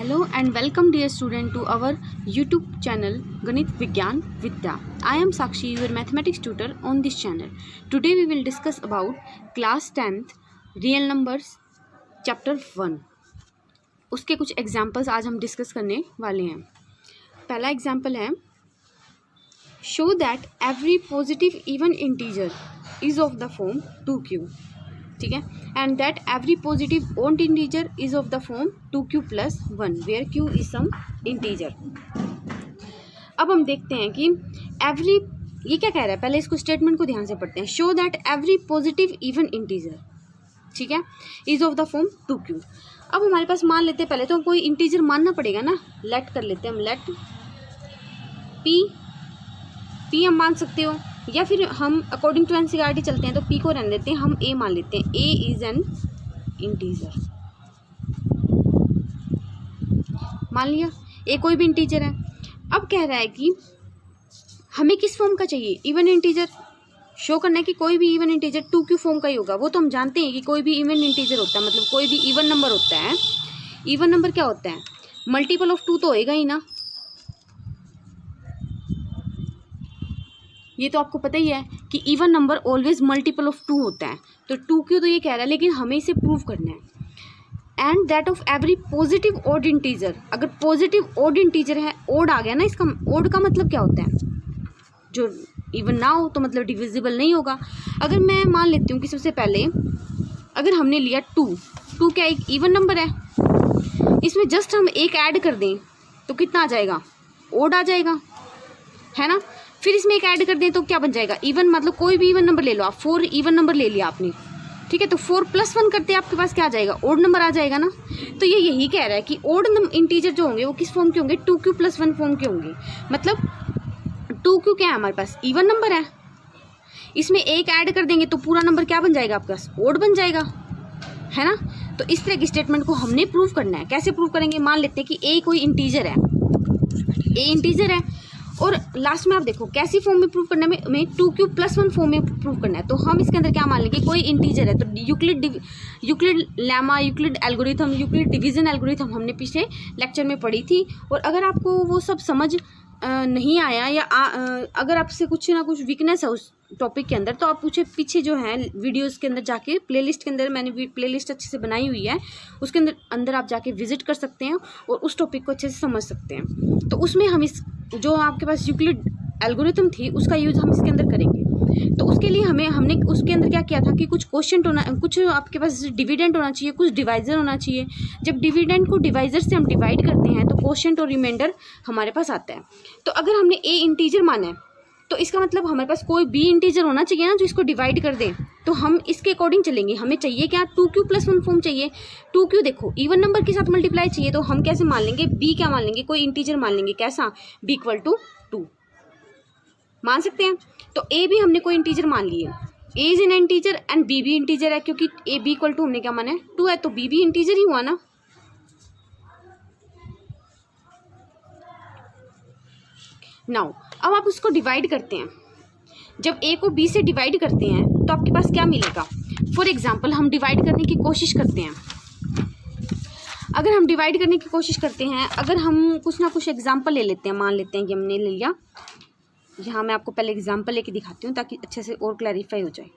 Hello and welcome dear student to our YouTube channel Ganit Vigyan Vidya. I am Sakshi, your mathematics tutor on this channel. Today we will discuss about class 10th real numbers chapter 1. उसके कुछ examples आज हम discuss करने वाले हैं. पहला example है show that every positive even integer is of the form 2q. ठीक है, and that every positive odd integer is of the form 2q plus 1 where q is some integer. अब हम देखते हैं कि एवरी ये क्या कह रहा है. पहले इसको स्टेटमेंट को ध्यान से पढ़ते हैं. Show that every positive even integer, ठीक है, is of the form 2q. अब हमारे पास मान लेते हैं, पहले तो कोई इंटीजर मानना पड़ेगा ना. लेट कर लेते हैं हम, लेट p हम मान सकते हो, या फिर हम अकॉर्डिंग टू एनसीईआरटी चलते हैं तो p को रहने देते हैं, हम a मान लेते हैं. a is an integer. मान लिया a कोई भी इंटीजर है. अब कह रहा है कि हमें किस फॉर्म का चाहिए, इवन इंटीजर. शो करना है कि कोई भी इवन इंटीजर 2q फॉर्म का ही होगा. वो तो हम जानते हैं कि कोई भी इवन इंटीजर होता है, मतलब कोई भी इवन नंबर होता है. इवन नंबर क्या होता है, मल्टीपल ऑफ 2 तो होएगा ही ना. ये तो आपको पता ही है कि even number always multiple of 2 होता है. तो 2q तो ये कह रहा है, लेकिन हमें इसे प्रूव करना है. And that of every positive odd integer. अगर पॉजिटिव ऑड इंटीजर है, ऑड आ गया ना, इसका ऑड का मतलब क्या होता है, जो इवन ना हो तो मतलब डिविजिबल नहीं होगा. अगर मैं मान लेती हूँ कि सबसे पहले अगर हमने लिया 2 क्या एक इवन नंबर है, इसमें जस्ट हम एक ऐड कर दें तो कितना आ जाएगा, ऑड आ जाएगा, है ना. फिर इसमें एक ऐड कर दें तो क्या बन जाएगा, इवन. मतलब कोई भी इवन नंबर ले लो आप, 4 इवन नंबर ले लिया आपने, ठीक है, तो 4 + 1 करते हैं, आपके पास क्या आ जाएगा, ऑड नंबर आ जाएगा ना. तो ये यही कह रहा है कि ऑड इंटीजर जो होंगे वो किस फॉर्म के होंगे, 2q + 1 फॉर्म के होंगे. मतलब 2q क्या है हमारे पास, इवन नंबर है. इसमें एक ऐड कर देंगे तो पूरा नंबर क्या बन जाएगा आपके पास, ऑड बन जाएगा, है ना. तो इस तरह की स्टेटमेंट को हमने प्रूव करना है. कैसे प्रूव करेंगे, मान लेते हैं कि a कोई इंटीजर है, a इंटीजर है, और लास्ट में आप देखो कैसी फॉर्म में प्रूव करना है, हमें 2q + 1 फॉर्म में प्रूव करना है. तो हम इसके अंदर क्या मान लेंगे, कोई इंटीजर है तो Euclid lemma, Euclid algorithm, Euclid division algorithm हमने पिछले लेक्चर में पढ़ी थी. और अगर आपको वो सब समझ नहीं आया, या अगर आपसे कुछ ना कुछ वीकनेस है उस टॉपिक के अंदर, तो आप पीछे जो है वीडियोस के अंदर जाके प्लेलिस्ट के अंदर, मैंने प्लेलिस्ट अच्छे से बनाई हुई है, उसके अंदर आप जाके विजिट कर सकते हैं और उस टॉपिक को अच्छे से समझ सकते हैं. तो उसमें हम इस जो आपके पास यूक्लिड एल्गोरिथम थी उसका यूज़ हम इसके अंदर करेंगे. तो उसके लिए हमने उसके अंदर क्या किया था कि कुछ क्वेश्चन होना, कुछ आपके पास डिविडेंड होना चाहिए, कुछ डिवाइजर होना चाहिए. जब डिविडेंड को डिवाइजर से हम डिवाइड करते हैं तो क्वोशिएंट और रिमाइंडर हमारे पास आता है. तो अगर हमने a इंटीजर माना है तो इसका मतलब हमारे पास कोई b इंटीजर होना चाहिए ना जो इसको डिवाइड कर दे. तो हम इसके अकॉर्डिंग चलेंगे. हमें चाहिए क्या, 2q + 1 फॉर्म चाहिए. 2q देखो इवन नंबर के साथ मल्टीप्लाई चाहिए, तो हम कैसे मान लेंगे, b क्या मान लेंगे, कोई इंटीजर मान लेंगे. कैसा, b = 2 मान सकते हैं. तो a भी हमने कोई इंटीजर मान लिए, a is an integer and b भी इंटीजर है, क्योंकि a b = हमने क्या माना है, 2 है, तो b भी इंटीजर ही हुआ ना. नाउ अब आप उसको डिवाइड करते हैं. जब a को b से डिवाइड करते हैं तो आपके पास क्या मिलेगा. फॉर एग्जांपल हम डिवाइड करने की कोशिश करते हैं. अगर हम डिवाइड करने की कोशिश करते हैं, अगर हम कुछ ना कुछ एग्जांपल ले लेते हैं, मान लेते हैं कि हमने ले लिया, यहाँ मैं आपको पहले एग्जांपल लेके दिखाती हूँ ताकि अच्छे से और क्लैरिफाई हो जाए.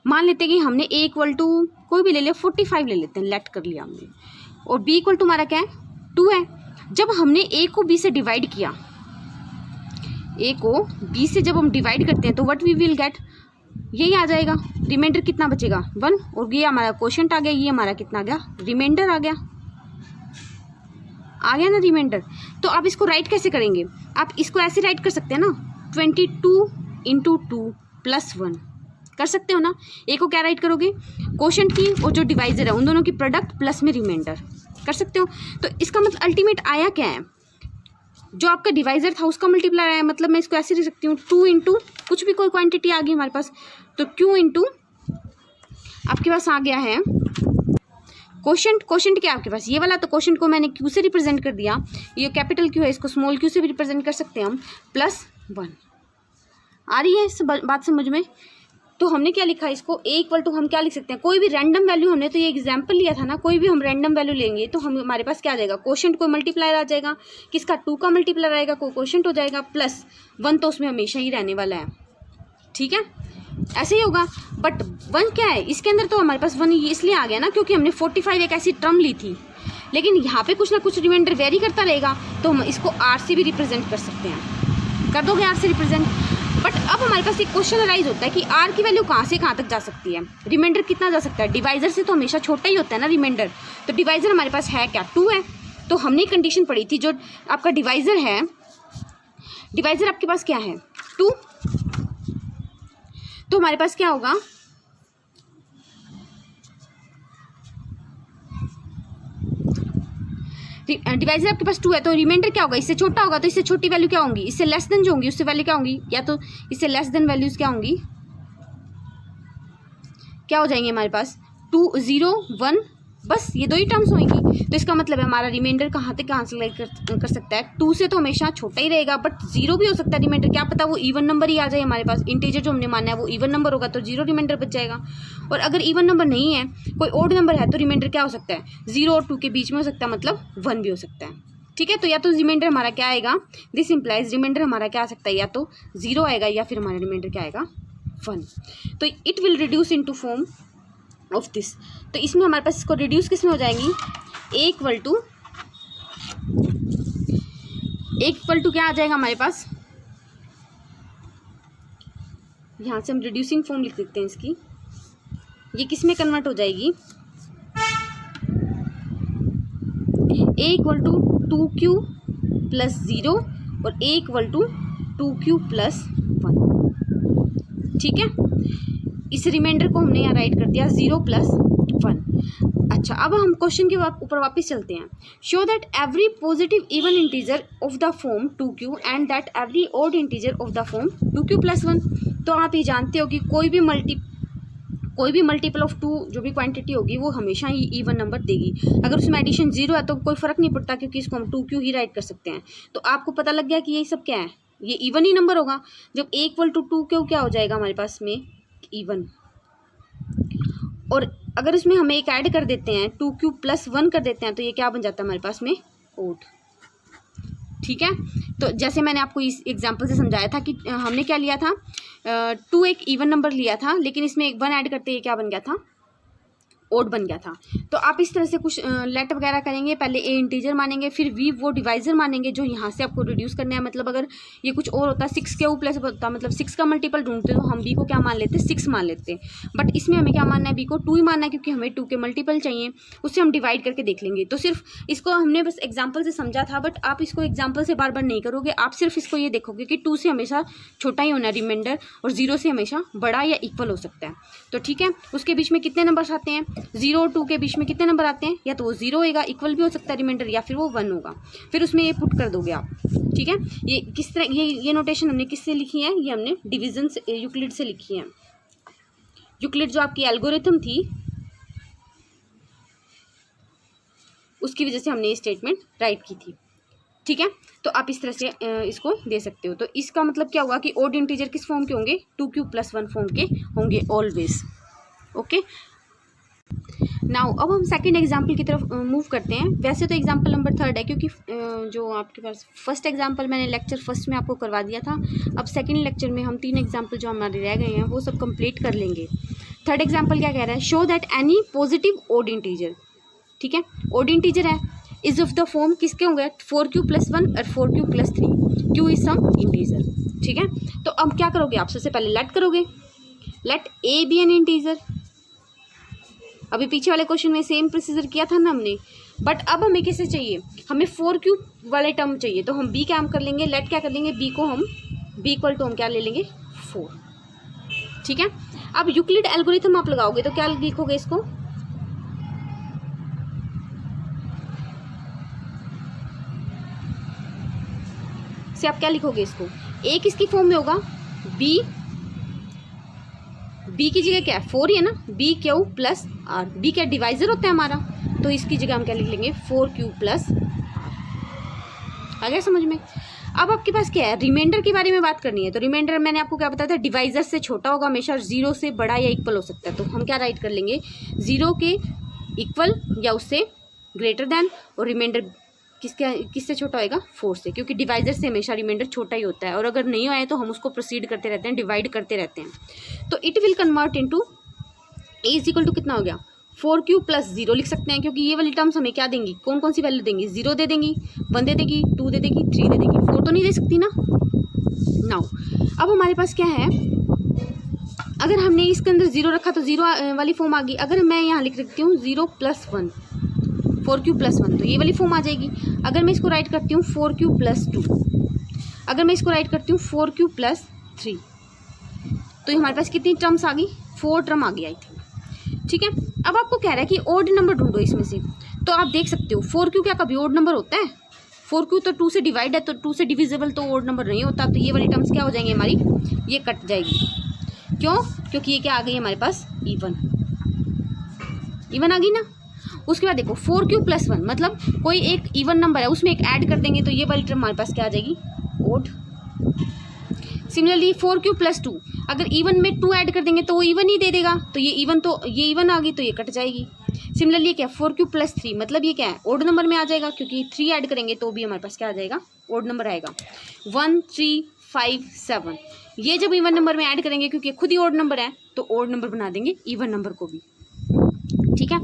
मान लेते हैं कि हमने a = कोई भी ले लिया, 45 ले लेते हैं, लेट कर लिया हमने, और b = हमारा क्या है, 2 है. जब हमने a को b से डिवाइड किया, a को b से जब हम डिवाइड करते हैं तो व्हाट वी विल गेट, यही आ जाएगा. रिमाइंडर कितना बचेगा, 1, और ये हमारा क्वोशिएंट आ गया, ये हमारा कितना आ गया, रिमाइंडर आ गया ना रिमाइंडर. तो आप इसको राइट कैसे करेंगे, आप इसको ऐसे राइट कर सकते हैं ना, 22 × 2 + 1 कर सकते हो ना. a को क्या राइट करोगे, क्वोशिएंट की और जो डिवाइजर है उन दोनों की प्रोडक्ट प्लस में रिमाइंडर कर सकते हो. तो इसका मतलब अल्टीमेट आया क्या है, जो आपका डिवाइजर था उसका मल्टीप्लाई आया. मतलब मैं इसको ऐसे लिख सकती हूँ, 2 × कुछ भी कोई क्वांटिटी आ गई हमारे पास, तो q × आपके पास आ गया है क्वोशिएंट क्या है आपके पास, ये वाला. तो क्वोशिएंट को मैंने q से रिप्रेजेंट कर दिया, ये कैपिटल q है, इसको स्मॉल q से भी रिप्रेजेंट कर सकते हैं हम, +1. आ रही है बात समझ में. तो हमने क्या लिखा इसको, ए इक्वल टू हम क्या लिख सकते हैं, कोई भी रैंडम वैल्यू, हमने तो ये एग्जाम्पल लिया था ना, कोई भी हम रैंडम वैल्यू लेंगे तो हम हमारे पास क्या आ जाएगा, क्वोशंट कोई मल्टीप्लायर आ जाएगा, किसका 2 का मल्टीप्लायर आएगा, कोई क्वोशंट हो जाएगा, प्लस 1 तो उसमें हमेशा ही रहने वाला है, ठीक है, ऐसे ही होगा। बट 1 क्या है इसके अंदर, तो हमारे पास 1 इसलिए आ गया ना क्योंकि हमने 45 एक ऐसी टर्म ली थी, लेकिन यहाँ पे कुछ ना कुछ रिमाइंडर वेरी करता रहेगा, तो हम इसको आर से भी रिप्रेजेंट कर सकते हैं, कर दोगे आर से रिप्रेजेंट। बट अब हमारे पास एक क्वेश्चन अराइज होता है कि आर की वैल्यू कहाँ से कहाँ तक जा सकती है, रिमाइंडर कितना जा सकता है, डिवाइजर से तो हमेशा छोटा ही होता है ना रिमाइंडर, तो डिवाइजर हमारे पास है क्या, 2 है, तो हमने कंडीशन पढ़ी थी जो आपका डिवाइजर है, डिवाइजर आपके पास क्या है 2, तो हमारे पास क्या होगा, डिवाइजर आपके पास 2 है, तो रिमाइंडर क्या होगा, इससे छोटा होगा, तो इससे छोटी वैल्यू क्या होंगी, इससे लेस देन जो होंगी उससे वैल्यू क्या होंगी, या तो इससे लेस देन वैल्यूज क्या होंगी, क्या हो जाएंगे हमारे पास 2 0 1, बस ये 2 ही टर्म्स होंगी। तो इसका मतलब है हमारा रिमाइंडर कहाँ तक आंसर कर सकता है, 2 से तो हमेशा छोटा ही रहेगा, बट 0 भी हो सकता है रिमाइंडर, क्या पता वो इवन नंबर ही आ जाए हमारे पास, इंटीजर जो हमने माना है वो इवन नंबर होगा तो 0 रिमाइंडर बच जाएगा। और अगर इवन नंबर नहीं है, कोई ओड नंबर है, तो रिमाइंडर क्या हो सकता है, 0 और 2 के बीच में हो सकता है, मतलब 1 भी हो सकता है, ठीक है। तो या तो रिमाइंडर हमारा क्या आएगा, दिस इम्प्लाइज रिमाइंडर हमारा क्या आ सकता है, या तो 0 आएगा या फिर हमारा रिमाइंडर क्या आएगा 1। तो it will reduce into form of this, तो इसमें हमारे पास इसको रिड्यूस किस में हो जाएंगी, ए इक्वल टू क्या आ जाएगा हमारे पास, यहाँ से हम रिड्यूसिंग फॉर्म लिख देते हैं इसकी, ये किस में कन्वर्ट हो जाएगी, ए इक्वल टू 2q प्लस 0 और ए इक्वल टू 2q प्लस 1, ठीक है। इस रिमाइंडर को हमने यहाँ राइट कर दिया 0 प्लस 1। अच्छा, अब हम क्वेश्चन के ऊपर वापस चलते हैं। Show that every positive even integer of the form 2q and that every odd integer of the form 2q plus 1। तो आप ये जानते हो कि कोई भी मल्टीपल ऑफ 2 जो भी क्वांटिटी होगी वो हमेशा ही इवन नंबर देगी। अगर उसमें एडिशन 0 है तो कोई फ़र्क नहीं पड़ता, क्योंकि इसको हम 2q ही राइट कर सकते हैं। तो आपको पता लग गया कि ये सब क्या है, ये इवन ही नंबर होगा। जब a इक्वल टू 2q क्या हो जाएगा हमारे पास में इवन, और अगर इसमें हम एक ऐड कर देते हैं 2q प्लस 1 कर देते हैं तो ये क्या बन जाता है हमारे पास में ओड, ठीक है। तो जैसे मैंने आपको इस एग्जांपल से समझाया था कि हमने क्या लिया था, 2 एक इवन नंबर लिया था, लेकिन इसमें एक 1 ऐड करते ये क्या बन गया था, ओड बन गया था। तो आप इस तरह से कुछ लेट वगैरह करेंगे, पहले ए इंटीजर मानेंगे, फिर वी वो डिवाइजर मानेंगे जो यहाँ से आपको रिड्यूस करना है। मतलब अगर ये कुछ और होता 6q प्लस होता, मतलब 6 का मल्टीपल ढूंढते तो हम बी को क्या मान लेते 6 मान लेते, बट इसमें हमें क्या मानना है, बी को 2 ही मानना है, क्योंकि हमें 2 के मल्टीपल चाहिए, उससे हम डिवाइड करके देख लेंगे। तो सिर्फ इसको हमने बस एग्जाम्पल से समझा था, बट आप इसको एग्जाम्पल से बार बार नहीं करोगे, आप सिर्फ इसको ये देखोगे कि 2 से हमेशा छोटा ही होना है रिमाइंडर, और 0 से हमेशा बड़ा या इक्वल हो सकता है। तो ठीक है, उसके बीच में कितने नंबर्स आते हैं, 0 और 2 के बीच में कितने नंबर आते हैं, या तो वो 0 होएगा, इक्वल भी हो सकता है रिमाइंडर, या फिर वो 1 होगा। फिर उसमें ये पुट कर दोगे आप, ठीक है। ये किस तरह ये नोटेशन हमने किससे लिखी है, ये हमने डिवीजन से यूक्लिड से लिखी है। यूक्लिड जो आपकी एल्गोरिथम थी उसकी वजह से हमने ये स्टेटमेंट राइट की थी, ठीक है। तो आप इस तरह से इसको दे सकते हो। तो इसका मतलब क्या हुआ कि ओड इंटीजर किस फॉर्म के होंगे, 2q प्लस 1 फॉर्म के होंगे ऑलवेज, ओके। नाउ अब हम सेकंड एग्जाम्पल की तरफ मूव करते हैं। वैसे तो एग्जाम्पल नंबर 3 है, क्योंकि जो आपके पास फर्स्ट एग्जाम्पल मैंने लेक्चर फर्स्ट में आपको करवा दिया था। अब सेकंड लेक्चर में हम 3 एग्जाम्पल जो हमारे रह गए हैं वो सब कंप्लीट कर लेंगे। थर्ड एग्जाम्पल क्या कह रहा है, show that any positive odd integer, ठीक है, ओड इंटीजर है, इज ऑफ द फॉर्म किसके होंगे 4q प्लस 1 और 4q plus 3, q is some integer, ठीक है। तो अब क्या करोगे आप, सबसे पहले लेट करोगे, let a be an integer. अभी पीछे वाले क्वेश्चन में सेम प्रोसीजर किया था ना हमने, बट अब हमें कैसे चाहिए, हमें 4q वाले टर्म चाहिए। तो हम b क्या हम कर लेंगे, लेट क्या कर लेंगे, b को हम b इक्वल टू हम क्या ले लेंगे 4, ठीक है। अब यूक्लिड एल्गोरिथम आप लगाओगे तो क्या लिखोगे इसको, से आप क्या लिखोगे इसको, a किसकी फॉर्म में होगा, b की जगह क्या है 4 ही है ना, b Q plus r, b क्या डिवाइजर होता है हमारा, तो इसकी जगह हम क्या लिख लेंगे 4q प्लस r। आ गया समझ में। अब आपके पास क्या है, रिमाइंडर के बारे में बात करनी है। तो रिमाइंडर मैंने आपको क्या बताया था, डिवाइजर से छोटा होगा हमेशा, 0 से बड़ा या इक्वल हो सकता है। तो हम क्या राइट कर लेंगे, 0 के इक्वल या उससे ग्रेटर देन, और रिमाइंडर किससे छोटा होएगा, 4 से, क्योंकि डिवाइजर से हमेशा रिमाइंडर छोटा ही होता है। और अगर नहीं आए तो हम उसको प्रोसीड करते रहते हैं, डिवाइड करते रहते हैं। तो it will convert into A is equal to कितना हो गया, 4q प्लस 0 लिख सकते हैं, क्योंकि ये वाली टर्म्स हमें क्या देंगी, कौन कौन सी वैल्यू देंगी, 0 दे देंगी, 1 दे देगी, 2 दे देगी, 3 दे देगी, 4 तो नहीं दे सकती ना। नाउ अब हमारे पास क्या है, अगर हमने इसके अंदर 0 रखा तो 0 वाली फॉर्म आ गई। अगर मैं यहाँ लिख सकती हूँ 0 + 1, 4q + 1, तो ये वाली फॉर्म आ जाएगी। अगर मैं इसको राइट करती हूँ 4q + 2, अगर मैं इसको राइट करती हूँ 4q + 3, तो ये हमारे पास कितनी टर्म्स आ गई, 4 टर्म आ गई आई थिंक। ठीक है, अब आपको कह रहा है कि ओड नंबर ढूंढो इसमें से। तो आप देख सकते हो 4q क्या कभी ओड नंबर होता है, 4q तो 2 से डिवाइड है, तो 2 से डिविजिबल तो ओड नंबर नहीं होता। तो ये वाली टर्म्स क्या हो जाएंगी हमारी, ये कट जाएगी। क्यों, क्योंकि ये क्या आ गई हमारे पास, इवन आ गई ना। उसके बाद देखो 4q + 1 मतलब कोई एक इवन नंबर है, उसमें एक ऐड कर देंगे तो ये वाली टर्म हमारे पास क्या आ जाएगी, ओड। सिमिलरली 4q + 2, अगर इवन में 2 ऐड कर देंगे तो वो इवन ही दे देगा, तो ये इवन आ गई तो ये कट जाएगी। सिमिलरली क्या, 4q + 3 मतलब ये क्या है, ओड नंबर में आ जाएगा, क्योंकि 3 ऐड करेंगे तो भी हमारे पास क्या आ जाएगा, ओड नंबर आएगा। 1 3 5 7 ये जब इवन नंबर में ऐड करेंगे, क्योंकि खुद ही ओड नंबर है, तो ओड नंबर बना देंगे इवन नंबर को भी। ठीक है,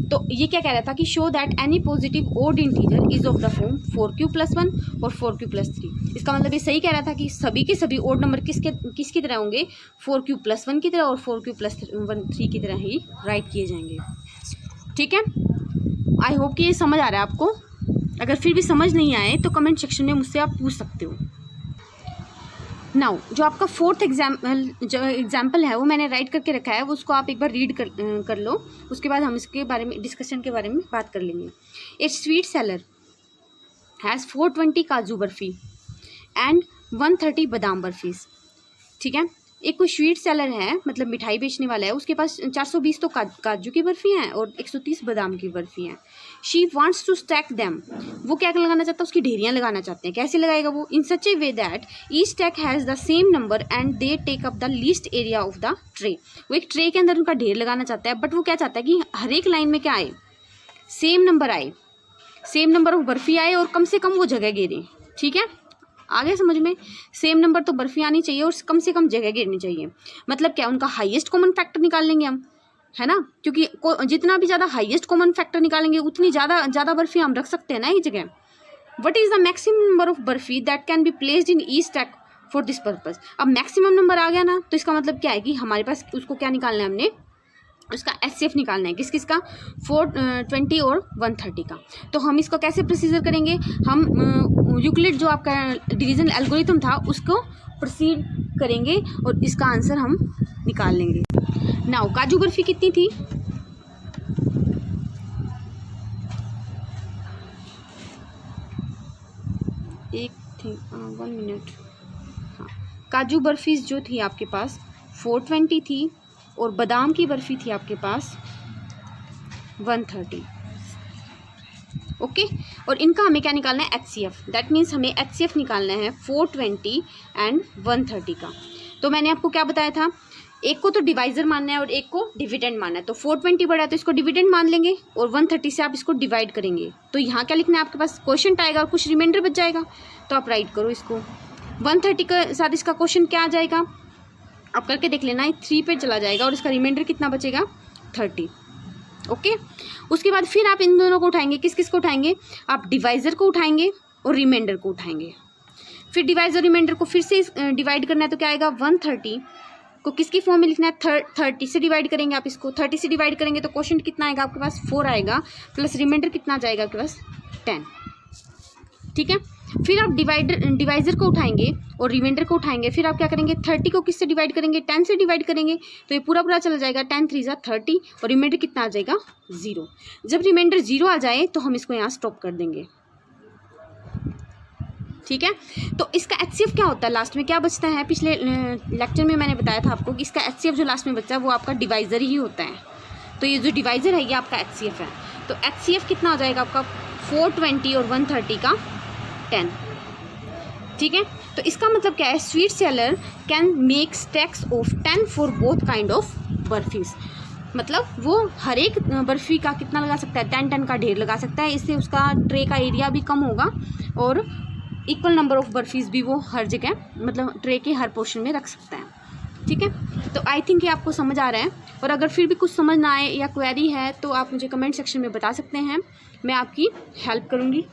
तो ये क्या कह रहा था कि show that any positive odd integer is of the form 4q + 1 और 4q + 3। इसका मतलब ये सही कह रहा था कि सभी के सभी ओड नंबर किसकी तरह होंगे, 4q + 1 की तरह और 4q + 3 की तरह ही राइट किए जाएंगे। ठीक है, आई होप कि ये समझ आ रहा है आपको। अगर फिर भी समझ नहीं आए तो कमेंट सेक्शन में मुझसे आप पूछ सकते हो। नाउ जो आपका 4th एग्जाम्पल है वो मैंने राइट करके रखा है, वो उसको आप एक बार रीड कर लो, उसके बाद हम इसके बारे में डिस्कशन के बारे में बात कर लेंगे। ए स्वीट सेलर हैज़ 420 काजू बर्फ़ी एंड 130 बादाम बर्फीज। ठीक है, एक कोई स्वीट सेलर है, मतलब मिठाई बेचने वाला है, उसके पास 420 तो काजू की बर्फ़ी हैं और 130 बादाम की बर्फ़ी हैं। She wants to stack them, वो क्या लगाना चाहता है, उसकी ढेरियाँ लगाना चाहते हैं। कैसे लगाएगा वो, in such a way that each stack has the same number and they take up the least area of the tray. वो एक ट्रे के अंदर उनका ढेर लगाना चाहता है, बट वो क्या चाहता है कि हर एक लाइन में क्या आए, सेम नंबर आए, सेम नंबर ऑफ बर्फ़ी आए और कम से कम वो जगह घेरे। ठीक है, आगे समझ में, सेम नंबर तो बर्फ़ी आनी चाहिए और कम से कम जगह घेरनी चाहिए। मतलब क्या, उनका हाईएस्ट कॉमन फैक्टर निकाल लेंगे हम, है ना, क्योंकि जितना भी ज़्यादा हाईएस्ट कॉमन फैक्टर निकालेंगे उतनी ज़्यादा बर्फ़ी हम रख सकते हैं ना एक जगह। What is the maximum number of barfi that can be placed in each stack for this purpose. अब मैक्सिमम नंबर आ गया ना, तो इसका मतलब क्या है कि हमारे पास उसको क्या निकालना है, हमने उसका HCF निकालना है। किसका, 420 और 130 का। तो हम इसको कैसे प्रोसीजर करेंगे, हम यूक्लिड जो आपका डिवीजन एल्गोरिथम था उसको प्रोसीड करेंगे और इसका आंसर हम निकाल लेंगे। नाउ काजू बर्फी कितनी थी, वन मिनट, हाँ, काजू बर्फीज जो थी आपके पास 420 थी और बादाम की बर्फ़ी थी आपके पास 130। ओके, और इनका हमें क्या निकालना है, HCF। दैट मीन्स हमें HCF निकालना है 420 एंड 130 का। तो मैंने आपको क्या बताया था, एक को तो डिवाइज़र मानना है और एक को डिविडेंड मानना है। तो 420 बड़ा है तो इसको डिविडेंड मान लेंगे और 130 से आप इसको डिवाइड करेंगे। तो यहाँ क्या लिखना है आपके पास, क्वेश्चन आएगा और कुछ रिमाइंडर बच जाएगा, तो आप राइट करो इसको। 130 के साथ इसका क्वेश्चन क्या आ जाएगा, आप करके देख लेना, 3 पे चला जाएगा और इसका रिमाइंडर कितना बचेगा, 30। ओके, उसके बाद फिर आप इन दोनों को उठाएंगे, किस को उठाएंगे, आप डिवाइज़र को उठाएंगे और रिमाइंडर को उठाएंगे। फिर डिवाइज़र रिमाइंडर को फिर से डिवाइड करना है, तो क्या आएगा, 130 को किसकी फॉर्म में लिखना है, 30 से डिवाइड करेंगे आप इसको। 30 से डिवाइड करेंगे तो क्वेश्चन कितना आएगा आपके पास, 4 आएगा, प्लस रिमाइंडर कितना आ जाएगा आपके पास, 10। ठीक है, फिर आप डिवाइज़र को उठाएंगे और रिमाइंडर को उठाएंगे। फिर आप क्या करेंगे, 30 को किससे डिवाइड करेंगे, 10 से डिवाइड करेंगे, तो ये पूरा चला जाएगा, 10 3 = 30 और रिमाइंडर कितना आ जाएगा, 0। जब रिमाइंडर 0 आ जाए तो हम इसको यहाँ स्टॉप कर देंगे। ठीक है, तो इसका HCF क्या होता है, लास्ट में क्या बचता है, पिछले लेक्चर में मैंने बताया था आपको कि इसका HCF जो लास्ट में बचता है वो आपका डिवाइज़र ही होता है। तो ये जो डिवाइज़र है ये आपका HCF है। तो HCF कितना हो जाएगा आपका, 420 और 130 का 10। ठीक है। तो इसका मतलब क्या है, sweet seller can make stacks of 10 for both kind of barfis. मतलब वो हर एक बर्फ़ी का कितना लगा सकता है, 10 का ढेर लगा सकता है। इससे उसका ट्रे का एरिया भी कम होगा और इक्वल नंबर ऑफ बर्फीज भी वो हर जगह मतलब ट्रे के हर पोर्शन में रख सकता है। ठीक है, तो आई थिंक ये आपको समझ आ रहा है। और अगर फिर भी कुछ समझ ना आए या क्वेरी है तो आप मुझे कमेंट सेक्शन में बता सकते हैं, मैं आपकी हेल्प करूँगी।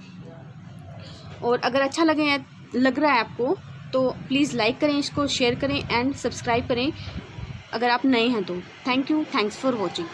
और अगर अच्छा लग रहा है आपको तो प्लीज़ लाइक करें, इसको शेयर करें एंड सब्सक्राइब करें अगर आप नए हैं तो। Thank you, thanks for watching.